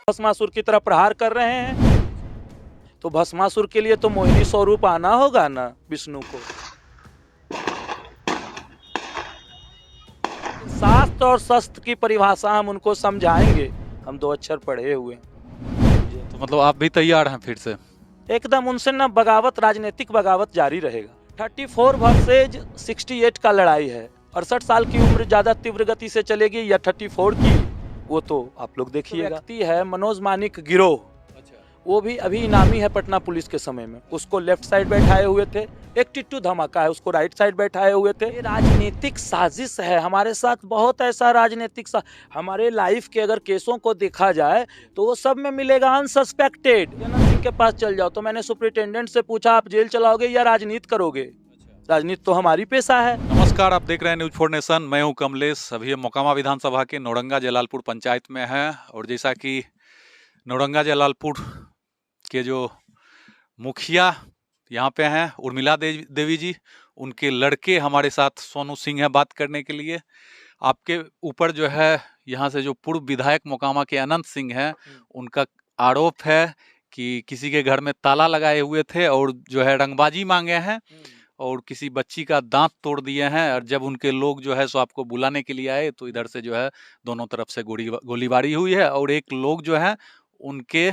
भस्मासुर की तरह प्रहार कर रहे हैं, तो भस्मासुर के लिए तो मोहिनी स्वरूप आना होगा ना विष्णु को। शास्त्र और शस्त्र की परिभाषा हम उनको समझाएंगे, हम 2 अक्षर पढ़े हुए हैं। तो मतलब आप भी तैयार हैं फिर से? एकदम उनसे ना बगावत, राजनीतिक बगावत जारी रहेगा। 34 वर्सेज 68 का लड़ाई है। 68 साल की उम्र ज्यादा तीव्र गति से चलेगी या 34 की, वो तो आप लोग देखिएगा। व्यक्ति है मनोज मानिक गिरोह, वो भी अभी इनामी है पटना पुलिस के समय में। उसको लेफ्ट साइड बैठाए हुए थे, एक टिट्टू धमाका है, उसको राइट साइड बैठाए हुए थे। ये राजनीतिक साजिश है, हमारे साथ बहुत ऐसा राजनीतिक हमारे लाइफ के अगर केसों को देखा जाए तो वो सब में मिलेगा अनसस्पेक्टेड। जनरल सिंह के पास चल जाओ तो मैंने सुपरिटेंडेंट से पूछा, आप जेल चलाओगे या राजनीति करोगे? राजनीति तो हमारी पेशा है। नमस्कार, आप देख रहे हैं न्यूज 4 नेशन। मैं हूं कमलेश। अभी हम मोकामा विधानसभा के नौरंगा जलालपुर पंचायत में हैं और जैसा कि नौरंगा जलालपुर के जो मुखिया यहाँ पे हैं उर्मिला देवी जी, उनके लड़के हमारे साथ सोनू सिंह है बात करने के लिए। आपके ऊपर जो है यहाँ से जो पूर्व विधायक मोकामा के अनंत सिंह हैं, उनका आरोप है कि किसी के घर में ताला लगाए हुए थे और जो है रंगबाजी मांगे हैं और किसी बच्ची का दांत तोड़ दिए हैं। और जब उनके लोग जो है सो आपको बुलाने के लिए आए तो इधर से जो है दोनों तरफ से गोलीबारी हुई है और एक लोग जो है उनके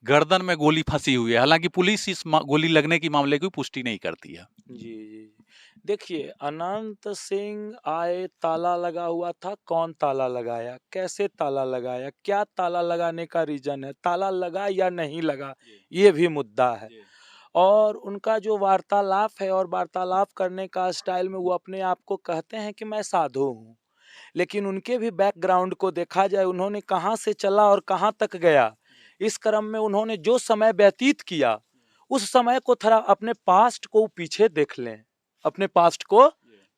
गर्दन में गोली फंसी हुई है। हालांकि पुलिस इस गोली लगने की मामले की पुष्टि नहीं करती है। जी। देखिए, अनंत सिंह आए, ताला लगा हुआ था, कौन ताला लगाया, कैसे ताला लगाया, क्या ताला लगाने का रीजन है, ताला लगा या नहीं लगा, ये भी मुद्दा है। और उनका जो वार्तालाप है और वार्तालाप करने का स्टाइल में वो अपने आप को कहते हैं कि मैं साधु हूँ, लेकिन उनके भी बैकग्राउंड को देखा जाए, उन्होंने कहाँ से चला और कहाँ तक गया, इस क्रम में उन्होंने जो समय व्यतीत किया, उस समय को थोड़ा अपने पास्ट को पीछे देख लें, अपने पास्ट को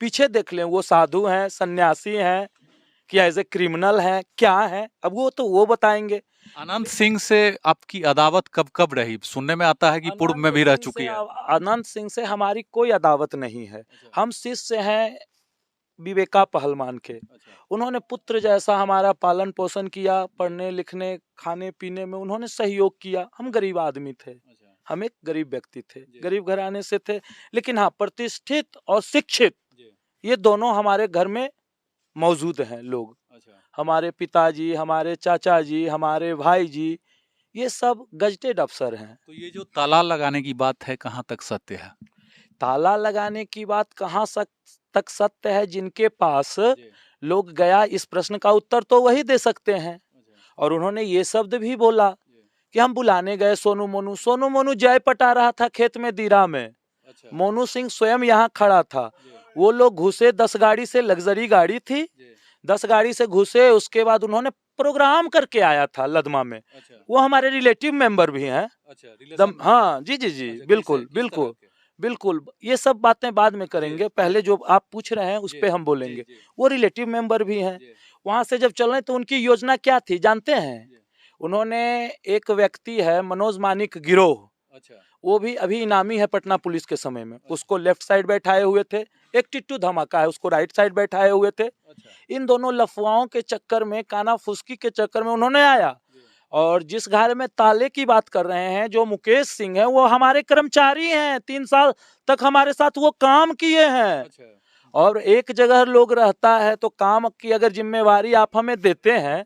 पीछे देख लें। वो साधु हैं, सन्यासी हैं, क्या एज ए क्रिमिनल हैं, क्या है, अब वो तो वो बताएंगे। अनंत सिंह से आपकी अदावत कब कब रही? सुनने में आता है कि पूर्व में भी रह चुकी है। अनंत सिंह से हमारी कोई अदावत नहीं है। हम शिष्य हैं विवेका पहलवान के। उन्होंने पुत्र जैसा हमारा पालन पोषण किया, पढ़ने लिखने खाने पीने में उन्होंने सहयोग किया। हम गरीब आदमी थे, हम एक गरीब व्यक्ति थे, गरीब घराने से थे, लेकिन हाँ प्रतिष्ठित और शिक्षित ये दोनों हमारे घर में मौजूद हैं लोग। हमारे पिताजी, हमारे चाचा जी, हमारे भाई जी, ये सब गजटेड अफसर हैं। तो ये जो ताला लगाने की बात है, कहाँ तक सत्य है? ताला लगाने की बात कहाँ तक सत्य है? जिनके पास लोग गया, इस प्रश्न का उत्तर तो वही दे सकते हैं। और उन्होंने ये शब्द भी बोला कि हम बुलाने गए सोनू मोनू। सोनू मोनू जय पटा रहा था खेत में दीरा में, मोनू सिंह स्वयं यहाँ खड़ा था। वो लोग घुसे 10 गाड़ी से, लग्जरी गाड़ी थी, 10 गाड़ी से घुसे। उसके बाद उन्होंने प्रोग्राम करके आया था लदमा में। वो हमारे रिलेटिव मेंबर भी हैं। हाँ जी जी जी, बिल्कुल बिल्कुल बिल्कुल। ये सब बातें बाद में करेंगे, पहले जो आप पूछ रहे हैं उस पे हम बोलेंगे। वो रिलेटिव मेंबर भी हैं। वहां से जब चल रहे तो उनकी योजना क्या थी जानते हैं? उन्होंने, एक व्यक्ति है मनोज मानिक गिरोह, वो भी अभी इनामी है पटना पुलिस के समय में। उसको लेफ्ट साइड बैठाए हुए थे, एक टिट्टू धमाका है, उसको राइट साइड बैठाए हुए थे। इन दोनों लफवाओं के चक्कर में, काना फुसकी के चक्कर में उन्होंने आया। और जिस घर में ताले की बात कर रहे हैं, जो मुकेश सिंह है, वो हमारे कर्मचारी हैं, 3 साल तक हमारे साथ वो काम किए हैं। और एक जगह लोग रहता है तो काम की अगर जिम्मेवारी आप हमें देते हैं,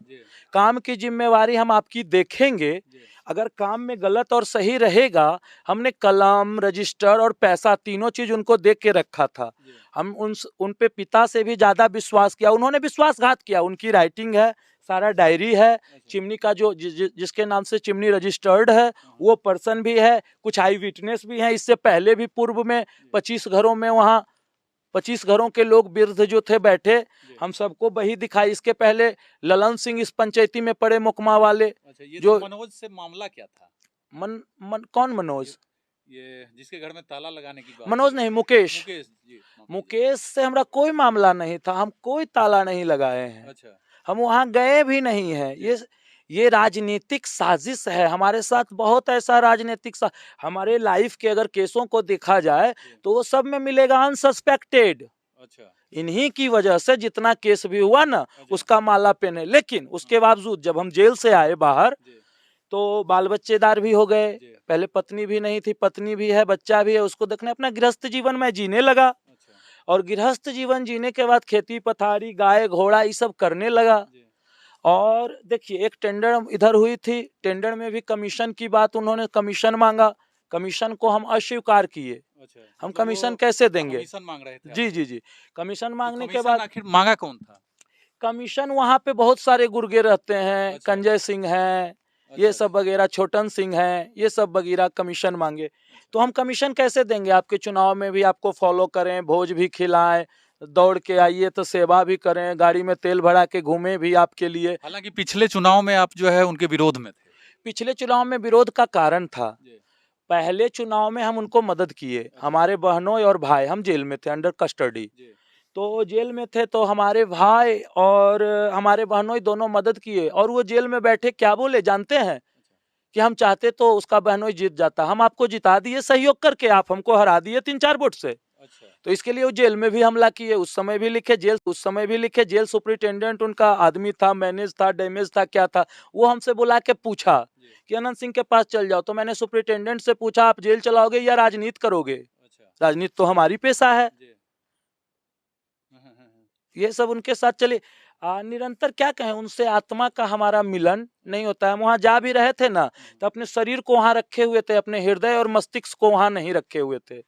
काम की जिम्मेवारी हम आपकी देखेंगे। अगर काम में गलत और सही रहेगा, हमने कलम, रजिस्टर और पैसा तीनों चीज उनको दे के रखा था। हम उन पे पिता से भी ज्यादा विश्वास किया, उन्होंने विश्वासघात किया। उनकी राइटिंग है, सारा डायरी है, चिमनी का जो जिसके नाम से चिमनी रजिस्टर्ड है वो पर्सन भी है, कुछ आई विटनेस भी है। इससे पहले भी पूर्व में 25 घरों में, वहाँ 25 घरों के लोग वृद्ध जो थे बैठे, हम सबको वही दिखाई। इसके पहले ललन सिंह इस पंचायती में पड़े, मुकमा वाले। ये जो मनोज से मामला क्या था? कौन मनोज? ये जिसके घर में ताला लगाने की बात। मनोज नहीं, मुकेश। मुकेश से हमारा कोई मामला नहीं था, हम कोई ताला नहीं लगाए हैं। हम वहां गए भी नहीं है। ये राजनीतिक साजिश है, हमारे साथ बहुत ऐसा राजनीतिक हमारे लाइफ के अगर केसों को देखा जाए तो वो सब में मिलेगा अनसस्पेक्टेड। इन्हीं की वजह से जितना केस भी हुआ ना, उसका माला पेन है। लेकिन उसके बावजूद जब हम जेल से आए बाहर, तो बाल बच्चेदार भी हो गए। जी। पहले पत्नी भी नहीं थी, पत्नी भी है, बच्चा भी है, उसको देखने अपना गृहस्थ जीवन में जीने लगा। अच्छा। और गृहस्थ जीवन जीने के बाद खेती पथारी, गाय घोड़ा ये सब करने लगा। जी। और देखिए एक टेंडर इधर हुई थी, टेंडर में भी कमीशन की बात, उन्होंने कमीशन मांगा, कमीशन को हम अस्वीकार किए। अच्छा, हम मतलब कमीशन वो कैसे देंगे? कमीशन मांग रहे थे जी आपसे। जी जी, कमीशन तो मांगने के कमीशन बाद आखिर मांगा कौन था? कमीशन वहाँ पे बहुत सारे गुर्गे रहते हैं, अच्छा। कंजय सिंह हैं, ये अच्छा, सब अच्छा। वगैरह, छोटन सिंह हैं, ये सब वगैरह कमीशन मांगे। तो हम कमीशन कैसे देंगे? आपके चुनाव में भी आपको फॉलो करें, भोज भी खिलाएं, दौड़ के आइए तो सेवा भी करें, गाड़ी में तेल भरा के घूमे भी आपके लिए। हालांकि पिछले चुनाव में आप जो है उनके विरोध में थे। पिछले चुनाव में विरोध का कारण था, जी। पहले चुनाव में हम उनको मदद किए, अच्छा। हमारे बहनों और भाई, हम जेल में थे, अंडर कस्टडी। जी। तो जेल में थे तो हमारे भाई और हमारे बहनोई दोनों मदद किए, और वो जेल में बैठे क्या बोले जानते हैं? अच्छा। कि हम चाहते तो उसका बहनोई जीत जाता, हम आपको जिता दिए सहयोग करके, आप हमको हरा दिए 3-4 वोट से। अच्छा। तो इसके लिए वो जेल में भी हमला किए, उस समय भी लिखे जेल, उस समय भी लिखे जेल सुपरिटेंडेंट उनका आदमी था, मैनेज था, डैमेज था, क्या था, वो हमसे बुला के पूछा जी। कि अनंत सिंह के पास चल जाओ। तो मैंने सुपरिटेंडेंट से पूछा, आप जेल चलाओगे या राजनीति करोगे? अच्छा। राजनीति तो हमारी पेशा है। जी। ये सब उनके साथ चले। निरंतर क्या कहें, उनसे आत्मा का हमारा मिलन नहीं होता है। वहां जा भी रहे थे ना, तो अपने शरीर को वहां रखे हुए थे, अपने हृदय और मस्तिष्क को वहां नहीं रखे हुए थे।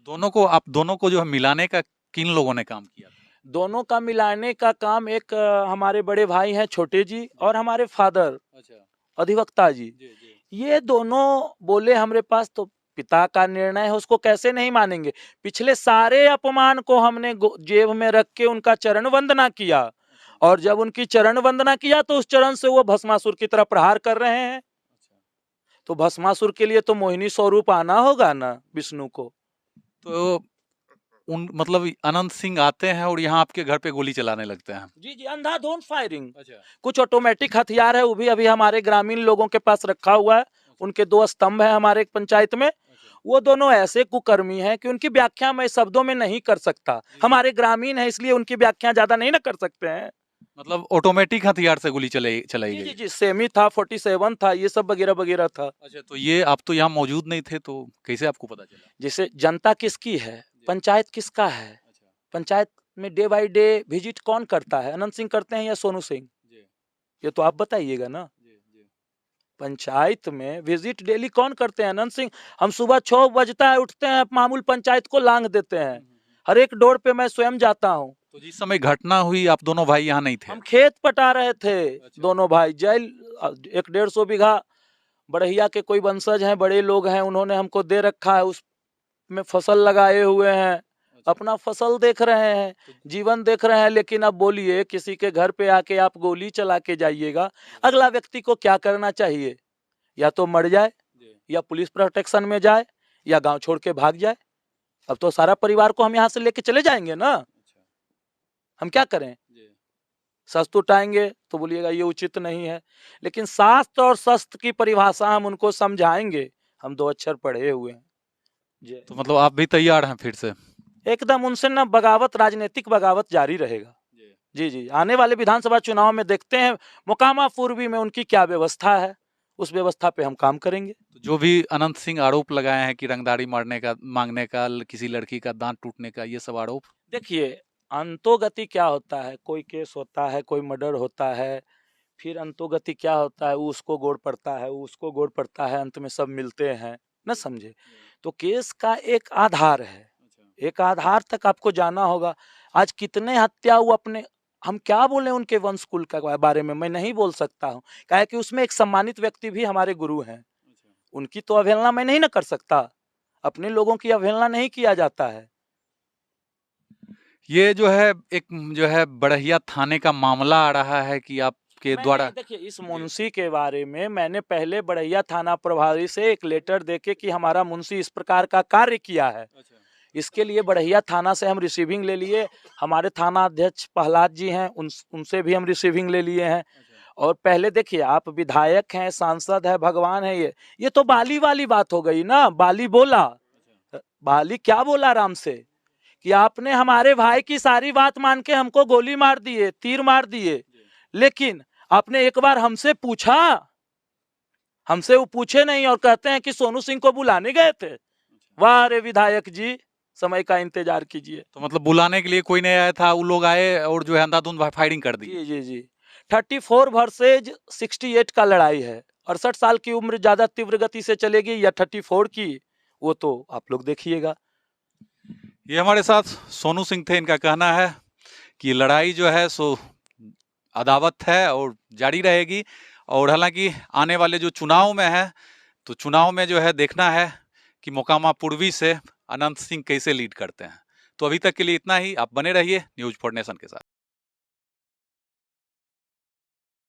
दोनों को जो है मिलाने का किन लोगों ने काम किया था? दोनों का मिलाने का काम एक हमारे बड़े भाई हैं छोटे जी, और हमारे फादर अच्छा। अधिवक्ता जी, जी, जी। ये दोनों बोले हमारे पास तो पिता का निर्णय है, उसको कैसे नहीं मानेंगे। पिछले सारे अपमान को हमने जेब में रख के उनका चरण वंदना किया, अच्छा। और जब उनकी चरण वंदना किया तो उस चरण से वो भस्मासुर की तरफ प्रहार कर रहे हैं। अच्छा। तो भस्मासुर के लिए तो मोहिनी स्वरूप आना होगा ना विष्णु को। तो उन मतलब अनंत सिंह आते हैं और यहाँ आपके घर पे गोली चलाने लगते हैं। जी जी, अंधाधुंध फायरिंग। अच्छा। कुछ ऑटोमेटिक हथियार है, वो भी अभी हमारे ग्रामीण लोगों के पास रखा हुआ है। अच्छा। उनके 2 स्तंभ है हमारे पंचायत में। अच्छा। वो दोनों ऐसे कुकर्मी हैं कि उनकी व्याख्या मैं शब्दों में नहीं कर सकता। जी। हमारे ग्रामीण है इसलिए उनकी व्याख्या ज्यादा नहीं ना कर सकते हैं। मतलब ऑटोमेटिक हथियार से गोली चलाई जी जी गई। जी, सेमी था, 47 था, ये सब वगैरह वगैरह था। अच्छा, तो ये आप तो यहाँ मौजूद नहीं थे, तो कैसे आपको पता चला? जैसे जनता किसकी है, जी। पंचायत किसका है, अच्छा। पंचायत में डे बाई डे विजिट कौन करता है, अनंत सिंह करते हैं या सोनू सिंह? जी। ये तो आप बताइएगा ना। जी। जी। पंचायत में विजिट डेली कौन करते हैं? अनंत सिंह। हम सुबह 6 बजता है उठते हैं, मामूल पंचायत को लांग देते हैं, हर एक डोर पे मैं स्वयं जाता हूँ। तो जिस समय घटना हुई आप दोनों भाई यहाँ नहीं थे? हम खेत पटा रहे थे। अच्छा। दोनों भाई जैल 1-150 बीघा बढ़िया के कोई वंशज हैं, बड़े लोग हैं, उन्होंने हमको दे रखा है, उसमें फसल लगाए हुए हैं, अच्छा। अपना फसल देख रहे हैं, तो जीवन देख रहे हैं। लेकिन अब बोलिए, किसी के घर पे आके आप गोली चला के जाइएगा, अगला व्यक्ति को क्या करना चाहिए? या तो मर जाए, जी। या पुलिस प्रोटेक्शन में जाए, या गांव छोड़ के भाग जाए। अब तो सारा परिवार को हम यहाँ से लेके चले जाएंगे ना, अच्छा। हम क्या करें? जी। शस्त्र उठाएंगे तो बोलिएगा ये उचित नहीं है, लेकिन शास्त्र और शस्त्र की परिभाषा हम उनको समझाएंगे। हम 2 अक्षर पढ़े हुए हैं जी। तो मतलब आप भी तैयार हैं फिर से? एकदम उनसे ना बगावत, राजनीतिक बगावत जारी रहेगा। जी। जी जी, आने वाले विधानसभा चुनाव में देखते हैं मोकामा पूर्वी में उनकी क्या व्यवस्था है, उस व्यवस्था पे हम काम करेंगे। तो जो भी अनंत सिंह आरोप लगाए हैं कि रंगदारी मारने का, मांगने का, किसी लड़की का दांत टूटने का, ये सब आरोप? देखिए, अंतोगति क्या होता है, कोई केस होता है, कोई मर्डर होता है, फिर अंतोगति क्या होता है, वो उसको गोड़ पड़ता है, वो उसको गोड़ पड़ता है, अंत में सब मिलते हैं, न समझे। तो केस का एक आधार है, एक आधार तक आपको जाना होगा। आज कितने हत्या हुआ, अपने हम क्या बोले उनके वंश कुल के बारे में, मैं नहीं बोल सकता हूँ, क्या है कि उसमें एक सम्मानित व्यक्ति भी हमारे गुरु हैं, उनकी तो अवहेलना मैं नहीं ना कर सकता। अपने लोगों की अवहेलना नहीं किया जाता है। ये जो है एक जो है बड़हिया थाने का मामला आ रहा है कि आपके द्वारा। देखिए, इस मुंशी के बारे में मैंने पहले बड़हिया थाना प्रभारी से एक लेटर देके कि हमारा मुंशी इस प्रकार का कार्य किया है, अच्छा। इसके लिए बड़हिया थाना से हम रिसीविंग ले लिए। हमारे थाना अध्यक्ष प्रहलाद जी हैं, उनसे भी हम रिसीविंग ले लिए हैं। और पहले देखिए, आप विधायक हैं, सांसद है, भगवान है, ये तो बाली वाली बात हो गई ना। बाली बोला, बाली क्या बोला राम से कि आपने हमारे भाई की सारी बात मान के हमको गोली मार दिए, तीर मार दिए, लेकिन आपने एक बार हमसे पूछा, हमसे वो पूछे नहीं और कहते हैं कि सोनू सिंह को बुलाने गए थे। वाह रे विधायक जी, समय का इंतजार कीजिए। तो मतलब बुलाने के लिए कोई नहीं आया था, वो लोग आए और जो है अंधाधुंध फायरिंग कर दी। जी जी जी 34 वर्सेज 68 का लड़ाई है। 68 साल की उम्र ज्यादा तीव्र गति से चलेगी या 34 की, वो तो आप लोग देखिएगा। ये हमारे साथ सोनू सिंह थे। इनका कहना है कि लड़ाई जो है सो अदावत है और जारी रहेगी, और हालांकि आने वाले जो चुनाव में है, तो चुनाव में जो है देखना है कि मोकामा पूर्वी से अनंत सिंह कैसे लीड करते हैं। तो अभी तक के लिए इतना ही। आप बने रहिए न्यूज़ फॉर नेशन के साथ।